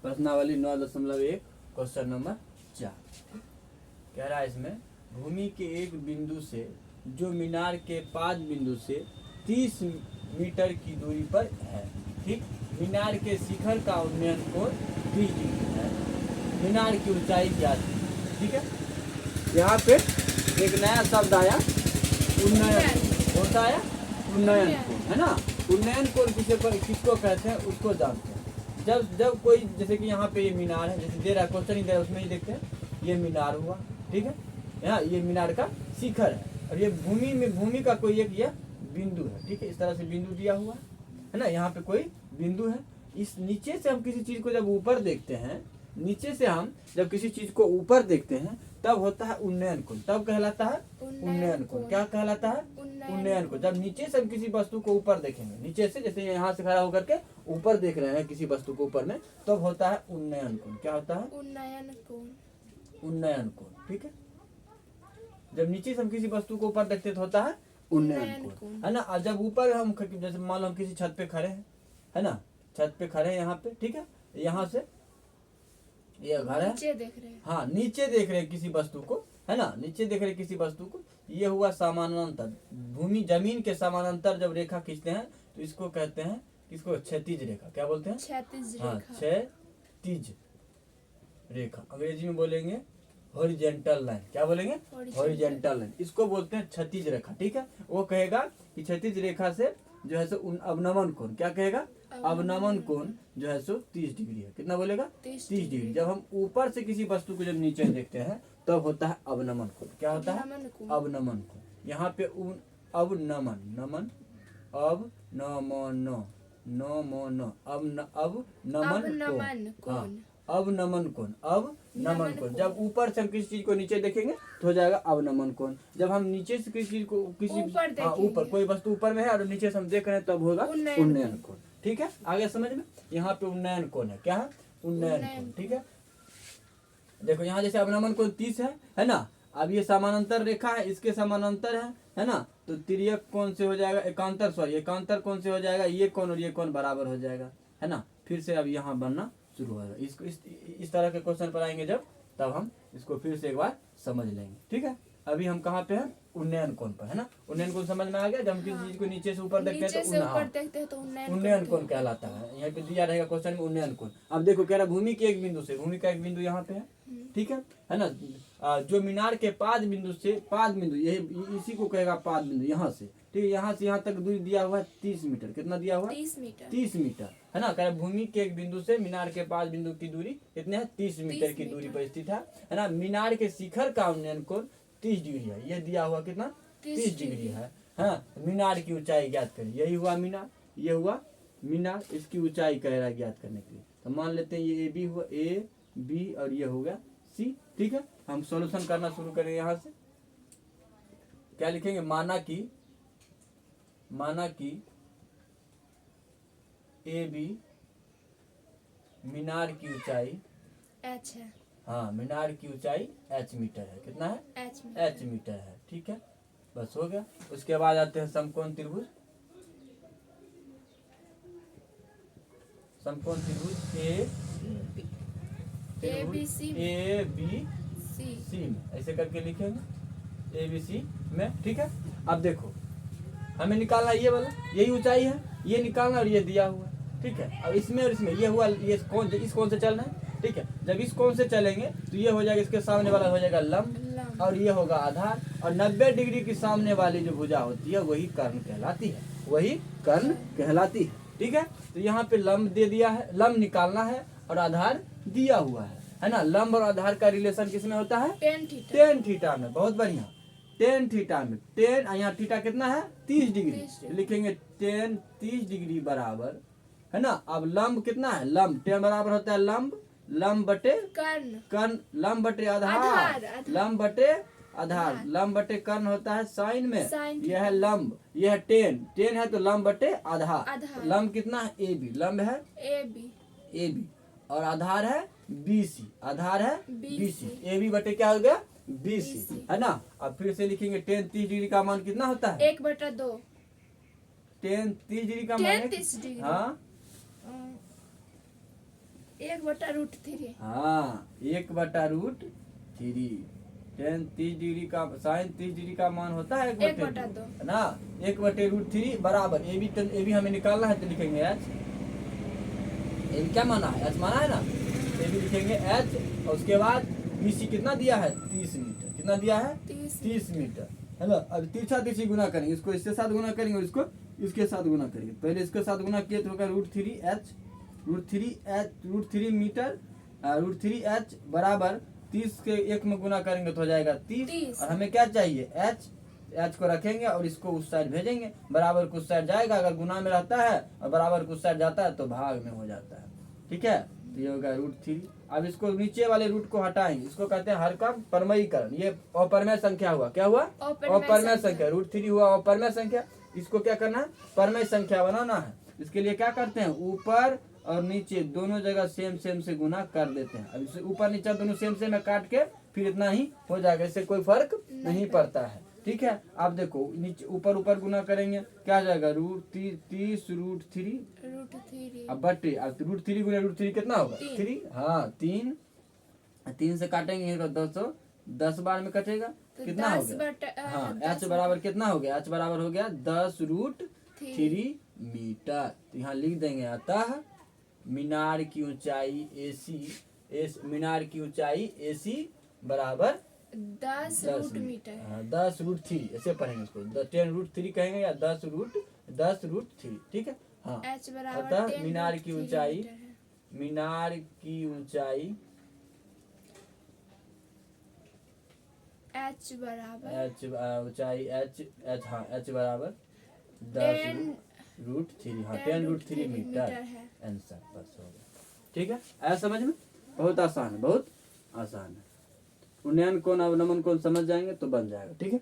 प्रश्नावली 9.1 question number 4 कह रहा है इसमें भूमि के एक बिंदु से जो मीनार के 5 बिंदु से 30 मीटर की दूरी पर है। ठीक, मीनार के शिखर का उन्नयन कोण 30 डिग्री है। मीनार की ऊंचाई ज्ञात है। ठीक है, यहाँ पे एक नया शब्द आया उन्नयन। कौन सा आया? उन्नयन कोण, है ना। उन्नयन कोण किसको कहते हैं उसको जानते हैं। जब कोई, जैसे कि यहाँ पे ये मीनार है, जैसे दे रहा है क्वेश्चन ही दे रहा है, उसमें ही देखते हैं। ये मीनार हुआ, ठीक है, यहाँ ये मीनार का शिखर है और ये भूमि का कोई एक ये बिंदु है। ठीक है, इस तरह से बिंदु दिया हुआ है ना। यहाँ पे कोई बिंदु है। इस नीचे से हम किसी चीज को जब ऊपर देखते हैं, नीचे से हम जब किसी चीज को ऊपर देखते हैं तब होता है उन्नयन कोण। तब कहलाता है उन्नयन कोण। क्या कहलाता है? उन्नयन कोण। जब नीचे से हम किसी वस्तु को ऊपर देखेंगे, नीचे से, जैसे यहाँ से खड़ा होकर के ऊपर देख रहे हैं किसी वस्तु को ऊपर में, तब होता है उन्नयन कोण। क्या होता है? उन्नयन कोण। उन्नयन कोण। ठीक है, जब नीचे से हम किसी वस्तु को ऊपर देखते तो होता है उन्नयन कोण, है ना। और जब ऊपर हम, जैसे मान लो हम किसी छत पे खड़े हैं, है ना, छत पे खड़े हैं यहाँ पे, ठीक है, यहाँ से ये घर है, नीचे देख रहे हैं। हाँ, नीचे देख रहे हैं किसी वस्तु को, है ना, नीचे देख रहे हैं किसी वस्तु को। ये हुआ समानांतर। भूमि जमीन के समानांतर जब रेखा खींचते हैं तो इसको कहते हैं, किसको? क्षैतिज रेखा। क्या बोलते हैं? क्षैतिज हाँ, रेखा। क्षैतिज रेखा। अंग्रेजी में बोलेंगे हॉरिजेंटल लाइन। क्या बोलेंगे? Horizontal line. इसको बोलते हैं क्षैतिज रेखा। ठीक है, वो कहेगा कि क्षैतिज रेखा से जो है सो अवनमन कोण, क्या कहेगा? अवनमन कोण जो है सो 30 डिग्री है। कितना बोलेगा? 30 डिग्री। जब हम ऊपर से किसी वस्तु को जब नीचे देखते हैं तब होता है अवनमन कोण। क्या होता है? अवनमन कोण। यहाँ पे अवनमन, नमन, अवनमन, नमन, अवनमन कोण, अवनमन कोण, अवनमन कोण। जब ऊपर से हम किसी चीज को नीचे देखेंगे तो हो जाएगा अवनमन कोण। जब हम नीचे से किसी चीज को ऊपर कोई वस्तु ऊपर में है और नीचे से हम देख रहे हैं तब होगा उन्नयन कोण। ठीक है, आगे समझ में। यहाँ पे उन्नयन कोण है। क्या है? उन्नयन कोण। ठीक है, देखो यहाँ जैसे अवनमन कोण 30 है ना। अब ये समानांतर रेखा है, इसके समानांतर है ना, तो तिर्यक कोण से हो जाएगा एकांतर कोण से हो जाएगा ये कोण और ये कोण बराबर हो जाएगा, है ना। फिर से अब यहाँ बनना शुरू होगा। इसको इस तरह के क्वेश्चन पर आएंगे जब, तब हम इसको फिर से एक बार समझ लेंगे। ठीक है, अभी हम कहाँ पे हैं? उन्नयन कोण पर, है ना। उन्नयन कोण समझ में आ गया। जब हम किसी चीज को नीचे से ऊपर देखते हैं तो उन्नयन कोण कहलाता है। यहाँ पे दिया रहेगा क्वेश्चन में उन्नयन कोण। अब देखो कह रहा भूमि के एक बिंदु से, भूमि का एक बिंदु यहाँ पे है, ठीक है ना, जो मीनार के 5 बिंदु से, 5 बिंदु, यही इसी को कहेगा 5 बिंदु। यहाँ से, ठीक है, यहाँ से यहाँ तक दूरी दिया हुआ है 30 मीटर। कितना दिया हुआ है? 30 मीटर, है ना। कह रहा भूमि के एक बिंदु से मीनार के 5 बिंदु की दूरी कितने है? 30 मीटर की दूरी पर स्थित है ना। मीनार के शिखर का उन्नयन कोण 30 डिग्री है। ये दिया हुआ कितना? 30 डिग्री है। हाँ, मीनार की ऊंचाई ज्ञात करें। यही हुआ मीनार, ये हुआ मीनार, इसकी ऊंचाई कह रहा है ज्ञात करने के लिए। तो मान लेते हैं ये AB हुआ, AB, और ये हो गया C। ठीक है, हम सॉल्यूशन करना शुरू करेंगे। यहाँ से क्या लिखेंगे? माना कि AB मीनार की ऊंचाई h है। हाँ, मीनार की ऊंचाई h मीटर है। कितना है? h मीटर है। ठीक है, बस हो गया। उसके बाद आते हैं समकोण त्रिभुज। समकोण त्रिभुज ABC में ऐसे करके लिखेंगे ABC में। ठीक है, अब देखो हमें निकालना ये वाला, यही ऊंचाई है, ये निकालना और ये दिया हुआ है। ठीक है, अब इसमें और इसमें ये हुआ, ये कौन, इस कौन से चलना है। ठीक है, जब इस कौन से चलेंगे तो ये हो जाएगा, इसके सामने वाला हो जाएगा लंब और ये होगा आधार, और 90 डिग्री की सामने वाली जो भुजा होती है वही कर्ण कहलाती है, वही कर्ण कहलाती है। ठीक है, तो यहाँ पे लंब दे दिया है, लंब निकालना है और आधार दिया हुआ है ना। लंब और आधार का रिलेशन किसमें होता है? टेन थीटा में। बहुत बढ़िया, टेन थीटा में। टेन, यहाँ थीटा कितना है? 30 डिग्री। लिखेंगे टेन 30 डिग्री बराबर, है ना। अब लंब कितना है? लंब टेन बराबर होता है लंब बटे कर्ण, लंब बटे आधार, लंब बटे आधार, लंब बटे कर्ण होता है साइन में। यह है लंब, यह है टेन है तो लंब बटे आधार। लंब कितना है? AB, लंब है AB और आधार है BC, आधार है BC। AB बटे क्या हो गया? BC, है ना। अब फिर से लिखेंगे टेन 30 डिग्री का मान कितना होता है? 1/2। टेन 30 डिग्री का मान, हाँ 1/√3। हाँ 1/√3। 30 डिग्री का साइन 30 डिग्री का मान होता है 1/2 है ना। 1/√3 बराबर ए बी हमें निकालना है तो लिखेंगे एच। ए बी क्या माना है, एच माना है ना, ए बी लिखेंगे एच। और उसके बाद बी सी कितना दिया है 30 मीटर। कितना दिया है 30 मीटर, है ना। अब तिरछा तिरछी गुना करेंगे, इसको इसके साथ गुना करेंगे और इसको इसके साथ गुना करेंगे। पहले इसके साथ गुना किए तो होगा √3h। √3 मीटर √3h बराबर 30 के 1 में गुना करेंगे तो हो जाएगा 30। और हमें क्या चाहिए एच को रखेंगे और इसको उस साइड भेजेंगे, बराबर कुछ साइड जाएगा। अगर गुना में रहता है और बराबर कुछ साइड जाता है तो भाग में हो जाता है। ठीक है, तो ये होगा √3। अब इसको नीचे वाले रूट को हटाएंगे, इसको कहते हैं हर का परमयीकरण। ये अपरमेय संख्या हुआ, क्या हुआ अपरमेय संख्या। √3 हुआ अपरमेय संख्या। इसको क्या करना है परमेय संख्या बनाना है। इसके लिए क्या करते हैं ऊपर और नीचे दोनों जगह सेम से गुना कर देते हैं। अब इसे ऊपर नीचे दोनों सेम में काट के फिर इतना ही हो जाएगा, इससे कोई फर्क नहीं पड़ता है। ठीक है, आप देखो नीचे ऊपर गुना करेंगे क्या आ जाएगा √30 अब बटे अब √3 गुना √3 कितना होगा 3। हाँ 3 से काटेंगे तो 10 बार में कटेगा तो कितना हो गया। हाँ एच बराबर कितना हो गया, एच बराबर हो गया 10√3 मीटर। तो यहाँ लिख देंगे अतः मीनार की ऊंचाई मीनार की ऊंचाई AC बराबर 10 मीटर। हाँ 10√3 ऐसे पढ़ेंगे इसको 10√3 कहेंगे या 10√3। ठीक है। हाँ H बराबर अतः मीनार की ऊंचाई H बराबर ऊंचाई H बराबर 10√3। हाँ 10√3 मीटर है आंसर। बस हो गया। ठीक है, ऐसा समझ में बहुत आसान है, बहुत आसान है। उन्नयन कोण अवनमन कोण समझ जाएंगे तो बन जाएगा। ठीक है।